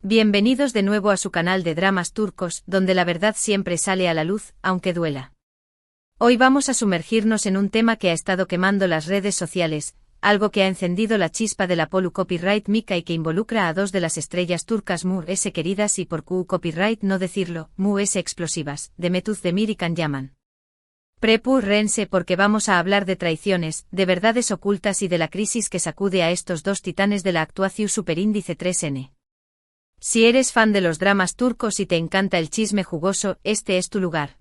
Bienvenidos de nuevo a su canal de dramas turcos, donde la verdad siempre sale a la luz, aunque duela. Hoy vamos a sumergirnos en un tema que ha estado quemando las redes sociales, algo que ha encendido la chispa de la Polu Copyright Mika y que involucra a dos de las estrellas turcas Mu.S queridas y por Q Copyright no decirlo, Mu.S explosivas, Demet Özdemir y Can Yaman. Prepárense porque vamos a hablar de traiciones, de verdades ocultas y de la crisis que sacude a estos dos titanes de la actuación superíndice 3N. Si eres fan de los dramas turcos y te encanta el chisme jugoso, este es tu lugar.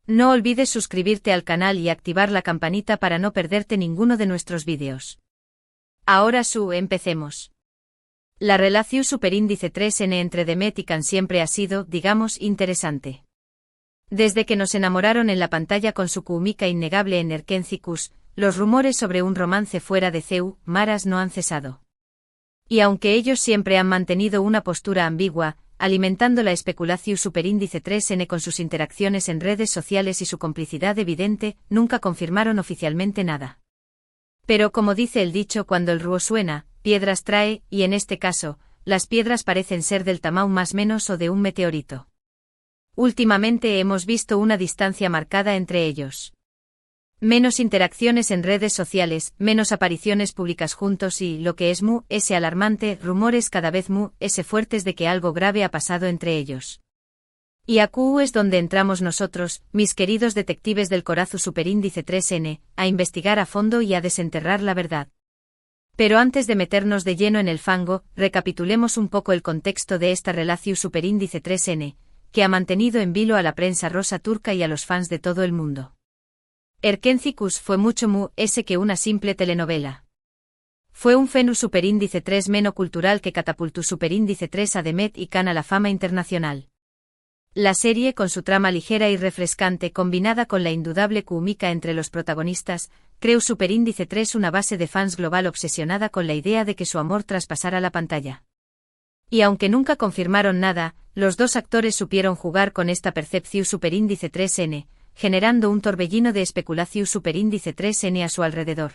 No olvides suscribirte al canal y activar la campanita para no perderte ninguno de nuestros vídeos. Ahora empecemos. La relación superíndice 3N entre Demet y Can siempre ha sido, digamos, interesante. Desde que nos enamoraron en la pantalla con su química innegable en Erkenci-Kuş, los rumores sobre un romance fuera de CEU, Maras no han cesado. Y aunque ellos siempre han mantenido una postura ambigua, alimentando la especulación superíndice 3N con sus interacciones en redes sociales y su complicidad evidente, nunca confirmaron oficialmente nada. Pero como dice el dicho, cuando el río suena, piedras trae, y en este caso, las piedras parecen ser del tamaño más menos o de un meteorito. Últimamente hemos visto una distancia marcada entre ellos. Menos interacciones en redes sociales, menos apariciones públicas juntos y, lo que es Mu.S alarmante, rumores cada vez Mu.S fuertes de que algo grave ha pasado entre ellos. Y aquí es donde entramos nosotros, mis queridos detectives del corazón superíndice 3N, a investigar a fondo y a desenterrar la verdad. Pero antes de meternos de lleno en el fango, recapitulemos un poco el contexto de esta relación superíndice 3N, que ha mantenido en vilo a la prensa rosa turca y a los fans de todo el mundo. Erkenci-Kuş fue mucho Mu.S que una simple telenovela. Fue un fenómeno superíndice 3 cultural que catapultó superíndice 3 a Demet y Can a la fama internacional. La serie, con su trama ligera y refrescante combinada con la indudable química entre los protagonistas, creó superíndice 3 una base de fans global obsesionada con la idea de que su amor traspasara la pantalla. Y aunque nunca confirmaron nada, los dos actores supieron jugar con esta percepción superíndice 3N, generando un torbellino de especulación superíndice 3N a su alrededor.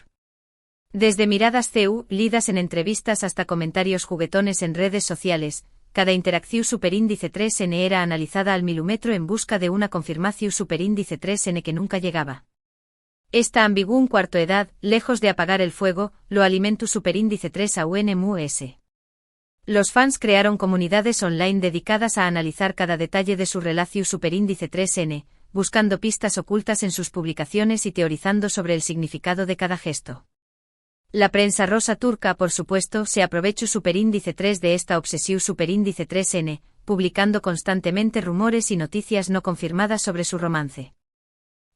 Desde miradas CEU, lidas en entrevistas hasta comentarios juguetones en redes sociales, cada interacción superíndice 3N era analizada al milímetro en busca de una confirmación superíndice 3N que nunca llegaba. Esta ambigua cuarto edad, lejos de apagar el fuego, lo alimentó superíndice 3 a Mu.S. Los fans crearon comunidades online dedicadas a analizar cada detalle de su relación superíndice 3N, buscando pistas ocultas en sus publicaciones y teorizando sobre el significado de cada gesto. La prensa rosa turca, por supuesto, se aprovechó superíndice 3 de esta obsesión superíndice 3N, publicando constantemente rumores y noticias no confirmadas sobre su romance.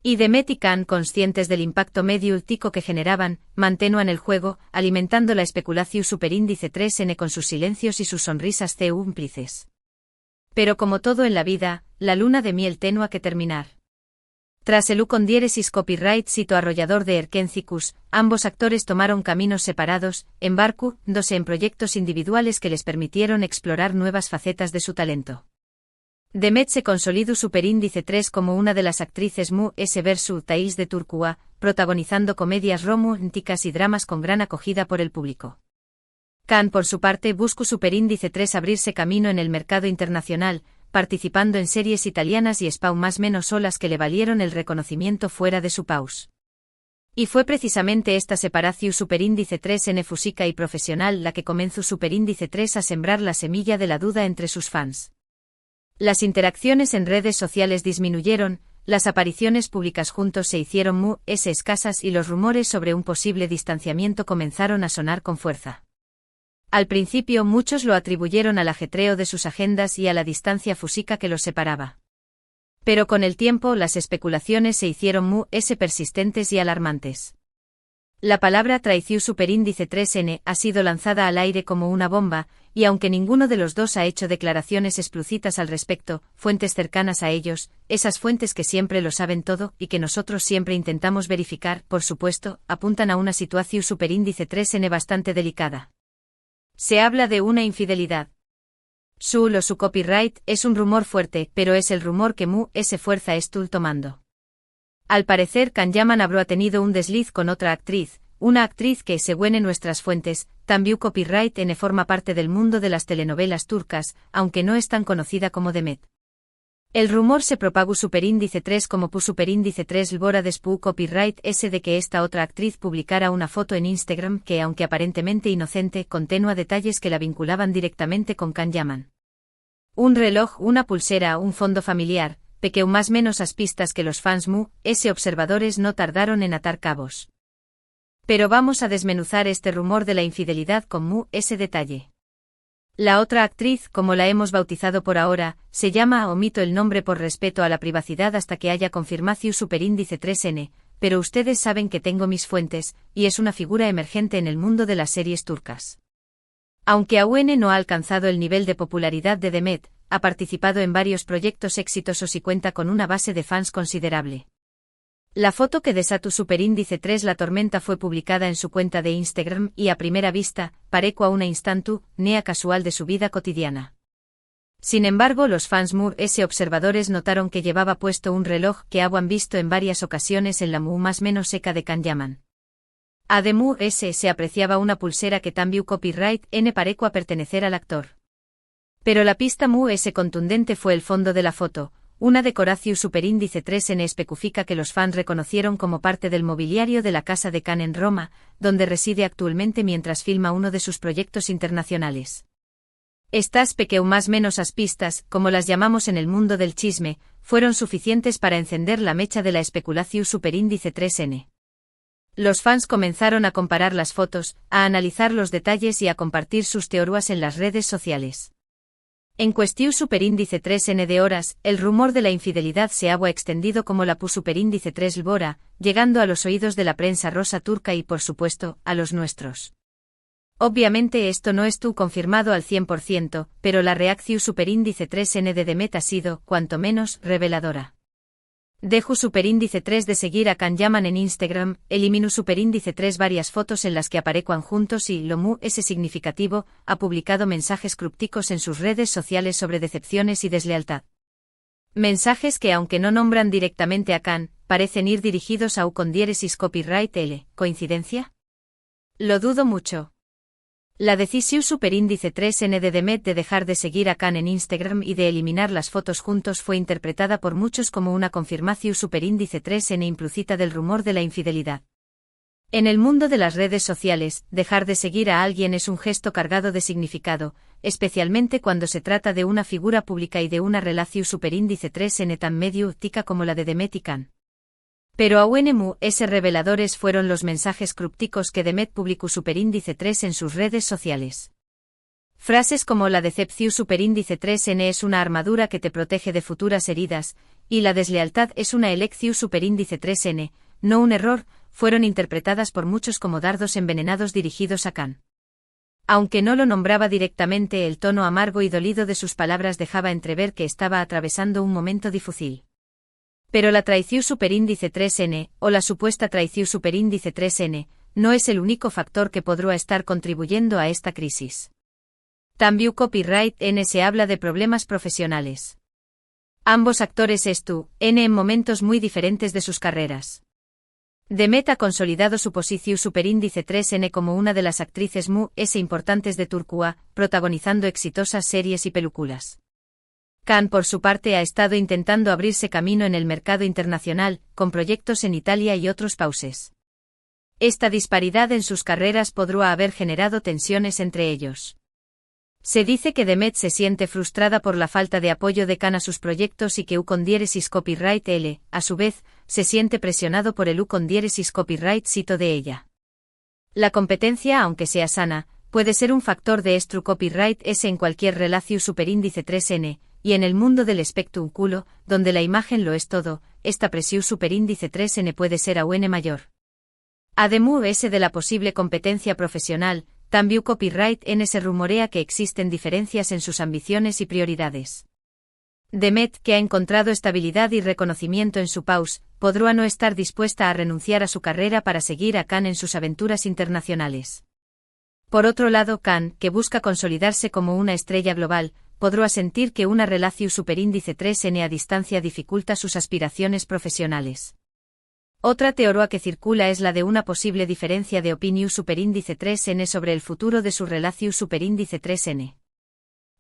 Y Demet y Can, conscientes del impacto mediático que generaban, mantenían el juego, alimentando la especulación superíndice 3N con sus silencios y sus sonrisas cómplices. Pero como todo en la vida, la luna de miel tenía que terminar. Tras el con diéresis copyright sito arrollador de Erkenci-Kuş, ambos actores tomaron caminos separados, embarcándose en proyectos individuales que les permitieron explorar nuevas facetas de su talento. Demet se consolidó superíndice 3 como una de las actrices Mu.S versatiles de Turquía, protagonizando comedias románticas y dramas con gran acogida por el público. Can, por su parte, buscó superíndice 3 abrirse camino en el mercado internacional, participando en series italianas y spawn más menos solas que le valieron el reconocimiento fuera de su país. Y fue precisamente esta separación superíndice 3N física y profesional la que comenzó superíndice 3 a sembrar la semilla de la duda entre sus fans. Las interacciones en redes sociales disminuyeron, las apariciones públicas juntos se hicieron Mu.S escasas y los rumores sobre un posible distanciamiento comenzaron a sonar con fuerza. Al principio muchos lo atribuyeron al ajetreo de sus agendas y a la distancia física que los separaba. Pero con el tiempo las especulaciones se hicieron Mu.S persistentes y alarmantes. La palabra traición superíndice 3N ha sido lanzada al aire como una bomba, y aunque ninguno de los dos ha hecho declaraciones explícitas al respecto, fuentes cercanas a ellos, esas fuentes que siempre lo saben todo y que nosotros siempre intentamos verificar, por supuesto, apuntan a una situación superíndice 3N bastante delicada. Se habla de una infidelidad. Su copyright es un rumor fuerte, pero es el rumor que Mu.S fuerza estuvo tomando. Al parecer Can Yaman habrá tenido un desliz con otra actriz, una actriz que, según nuestras fuentes, Tambiu Copyright N forma parte del mundo de las telenovelas turcas, aunque no es tan conocida como Demet. El rumor se propagó superíndice 3 como pu superíndice 3 Lbora despu copyright S de que esta otra actriz publicara una foto en Instagram que, aunque aparentemente inocente, contenía detalles que la vinculaban directamente con Can Yaman. Un reloj, una pulsera, un fondo familiar, pequeño más menos as pistas que los fans mu, ese observadores no tardaron en atar cabos. Pero vamos a desmenuzar este rumor de la infidelidad con mu, ese detalle. La otra actriz, como la hemos bautizado por ahora, se llama, omito el nombre por respeto a la privacidad hasta que haya confirmación superíndice 3N, pero ustedes saben que tengo mis fuentes, y es una figura emergente en el mundo de las series turcas. Aunque aún no ha alcanzado el nivel de popularidad de Demet, ha participado en varios proyectos exitosos y cuenta con una base de fans considerable. La foto que desató superíndice 3 La tormenta fue publicada en su cuenta de Instagram y a primera vista, parecua una instantu, nea casual de su vida cotidiana. Sin embargo, los fans mu ese observadores notaron que llevaba puesto un reloj que habían visto en varias ocasiones en la mu más menos seca de Can Yaman. Además, ese se apreciaba una pulsera que también copyright N parecua pertenecer al actor. Pero la pista mu ese contundente fue el fondo de la foto. Una decoración superíndice 3N especifica que los fans reconocieron como parte del mobiliario de la casa de Can en Roma, donde reside actualmente mientras filma uno de sus proyectos internacionales. Estas pequeño más menos as pistas, como las llamamos en el mundo del chisme, fueron suficientes para encender la mecha de la especulación superíndice 3N. Los fans comenzaron a comparar las fotos, a analizar los detalles y a compartir sus teorías en las redes sociales. En cuestión superíndice 3N de horas, el rumor de la infidelidad se había extendido como la pu superíndice 3 Lbora, llegando a los oídos de la prensa rosa turca y por supuesto, a los nuestros. Obviamente esto no estuvo confirmado al 100%, pero la reacción superíndice 3N de Demet ha sido, cuanto menos, reveladora. Dejo superíndice 3 de seguir a Can Yaman en Instagram, elimino superíndice 3 varias fotos en las que aparecen juntos y, lo mu ese significativo, ha publicado mensajes crípticos en sus redes sociales sobre decepciones y deslealtad. Mensajes que aunque no nombran directamente a Can, parecen ir dirigidos a u con diéresis copyright L. ¿Coincidencia? Lo dudo mucho. La decisión superíndice 3N de Demet de dejar de seguir a Can en Instagram y de eliminar las fotos juntos fue interpretada por muchos como una confirmación superíndice 3N implícita del rumor de la infidelidad. En el mundo de las redes sociales, dejar de seguir a alguien es un gesto cargado de significado, especialmente cuando se trata de una figura pública y de una relación superíndice 3N tan medio tica como la de Demet y Can. Pero aún ese reveladores fueron los mensajes crípticos que Demet publicó superíndice 3 en sus redes sociales. Frases como la decepción superíndice 3N es una armadura que te protege de futuras heridas, y la deslealtad es una elección superíndice 3N, no un error, fueron interpretadas por muchos como dardos envenenados dirigidos a Can. Aunque no lo nombraba directamente, el tono amargo y dolido de sus palabras dejaba entrever que estaba atravesando un momento difícil. Pero la traición superíndice 3N, o la supuesta traición superíndice 3N, no es el único factor que podría estar contribuyendo a esta crisis. También copyright N se habla de problemas profesionales. Ambos actores N en momentos muy diferentes de sus carreras. Demet ha consolidado su posición superíndice 3N como una de las actrices mu S importantes de Turquía, protagonizando exitosas series y películas. Can, por su parte, ha estado intentando abrirse camino en el mercado internacional, con proyectos en Italia y otros países. Esta disparidad en sus carreras podría haber generado tensiones entre ellos. Se dice que Demet se siente frustrada por la falta de apoyo de Can a sus proyectos y que u con diéresis copyright L, a su vez, se siente presionado por el u con diéresis copyright cito de ella. La competencia, aunque sea sana, puede ser un factor de estru copyright S en cualquier relación superíndice 3N, y en el mundo del espectáculo, donde la imagen lo es todo, esta presión superíndice 3N puede ser aún mayor. Además S de la posible competencia profesional, también copyright N se rumorea que existen diferencias en sus ambiciones y prioridades. Demet, que ha encontrado estabilidad y reconocimiento en su país, podría no estar dispuesta a renunciar a su carrera para seguir a Can en sus aventuras internacionales. Por otro lado, Can, que busca consolidarse como una estrella global, podrá sentir que una relación superíndice 3N a distancia dificulta sus aspiraciones profesionales. Otra teoría que circula es la de una posible diferencia de opinión superíndice 3n sobre el futuro de su relación superíndice 3n.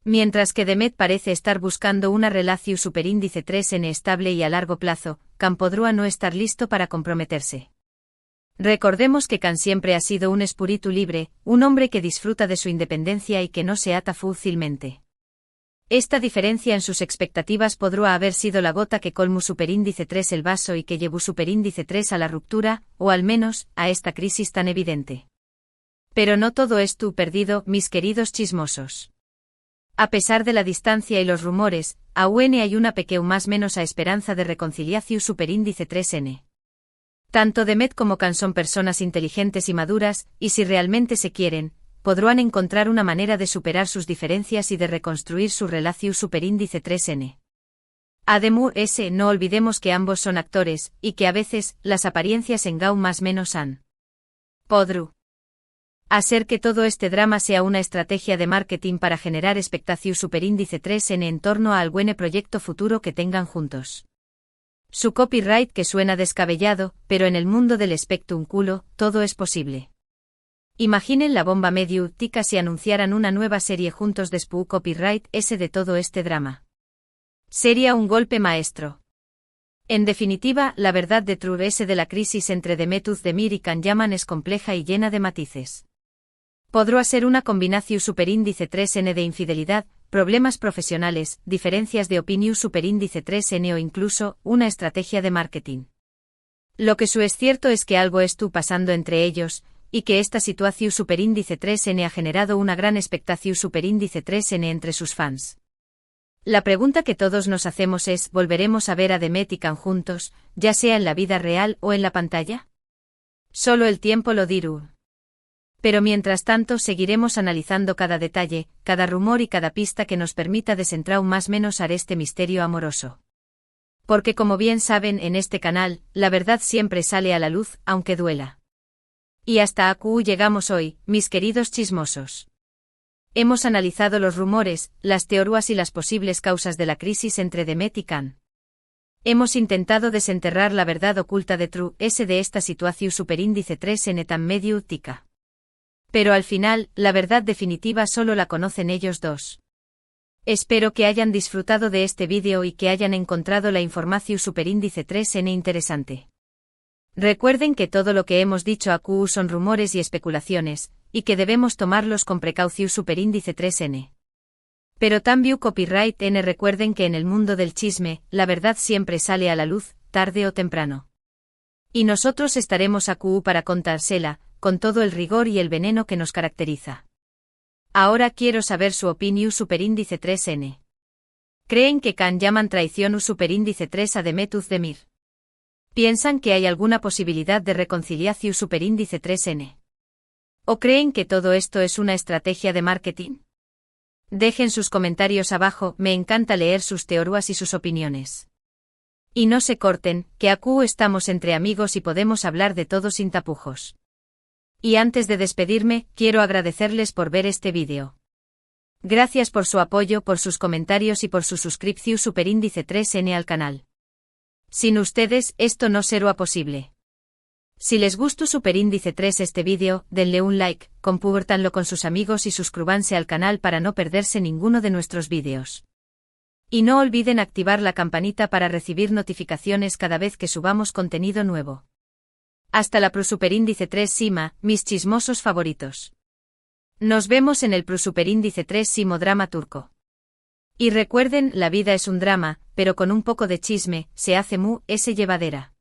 Mientras que Demet parece estar buscando una relación superíndice 3n estable y a largo plazo, Khan podría no estar listo para comprometerse. Recordemos que Khan siempre ha sido un espíritu libre, un hombre que disfruta de su independencia y que no se ata fácilmente. Esta diferencia en sus expectativas podría haber sido la gota que colmó superíndice 3 el vaso y que llevó superíndice 3 a la ruptura, o al menos, a esta crisis tan evidente. Pero no todo estuvo perdido, mis queridos chismosos. A pesar de la distancia y los rumores, aún hay una pequeña más menos a esperanza de reconciliación superíndice 3n. Tanto Demet como Khan son personas inteligentes y maduras, y si realmente se quieren, podrán encontrar una manera de superar sus diferencias y de reconstruir su relación superíndice 3n. Además, no olvidemos que ambos son actores, y que a veces, las apariencias engañan más menos han. Podrú hacer que todo este drama sea una estrategia de marketing para generar expectación superíndice 3n en torno a algún proyecto futuro que tengan juntos. Su copyright que suena descabellado, pero en el mundo del espectrum culo, todo es posible. Imaginen la bomba mediática si anunciaran una nueva serie juntos después copyright ese de todo este drama. Sería un golpe maestro. En definitiva, la verdad de True S de la crisis entre Demet Özdemir y Khan Yaman es compleja y llena de matices. Podrá ser una combinación superíndice 3n de infidelidad, problemas profesionales, diferencias de opinión superíndice 3n o incluso, una estrategia de marketing. Lo que es cierto es que algo estuvo pasando entre ellos, y que esta situación superíndice 3n ha generado una gran expectación superíndice 3n entre sus fans. La pregunta que todos nos hacemos es, ¿volveremos a ver a Demet y Khan juntos, ya sea en la vida real o en la pantalla? Solo el tiempo lo dirá. Pero mientras tanto seguiremos analizando cada detalle, cada rumor y cada pista que nos permita desentrar más menos a este misterio amoroso. Porque como bien saben en este canal, la verdad siempre sale a la luz, aunque duela. Y hasta aquí llegamos hoy, mis queridos chismosos. Hemos analizado los rumores, las teorías y las posibles causas de la crisis entre Demet y Khan. Hemos intentado desenterrar la verdad oculta de True S de esta situación superíndice 3n tan mediática. Pero al final, la verdad definitiva solo la conocen ellos dos. Espero que hayan disfrutado de este vídeo y que hayan encontrado la información superíndice 3n interesante. Recuerden que todo lo que hemos dicho aquí son rumores y especulaciones, y que debemos tomarlos con precaución superíndice 3n. Pero también copyright n. Recuerden que en el mundo del chisme, la verdad siempre sale a la luz, tarde o temprano. Y nosotros estaremos aquí para contársela, con todo el rigor y el veneno que nos caracteriza. Ahora quiero saber su opinión superíndice 3n. ¿Creen que Khan Yaman traicionó superíndice 3 a Demet Özdemir? ¿Piensan que hay alguna posibilidad de reconciliación superíndice 3n? ¿O creen que todo esto es una estrategia de marketing? Dejen sus comentarios abajo, me encanta leer sus teorías y sus opiniones. Y no se corten, que aquí estamos entre amigos y podemos hablar de todo sin tapujos. Y antes de despedirme, quiero agradecerles por ver este vídeo. Gracias por su apoyo, por sus comentarios y por su suscripción superíndice 3n al canal. Sin ustedes, esto no sería posible. Si les gustó superíndice 3 este vídeo, denle un like, compártanlo con sus amigos y suscríbanse al canal para no perderse ninguno de nuestros vídeos. Y no olviden activar la campanita para recibir notificaciones cada vez que subamos contenido nuevo. Hasta la Superíndice 3 Sima, mis chismosos favoritos. Nos vemos en el Superíndice 3 Simo drama turco. Y recuerden, la vida es un drama, pero con un poco de chisme, se hace llevadera.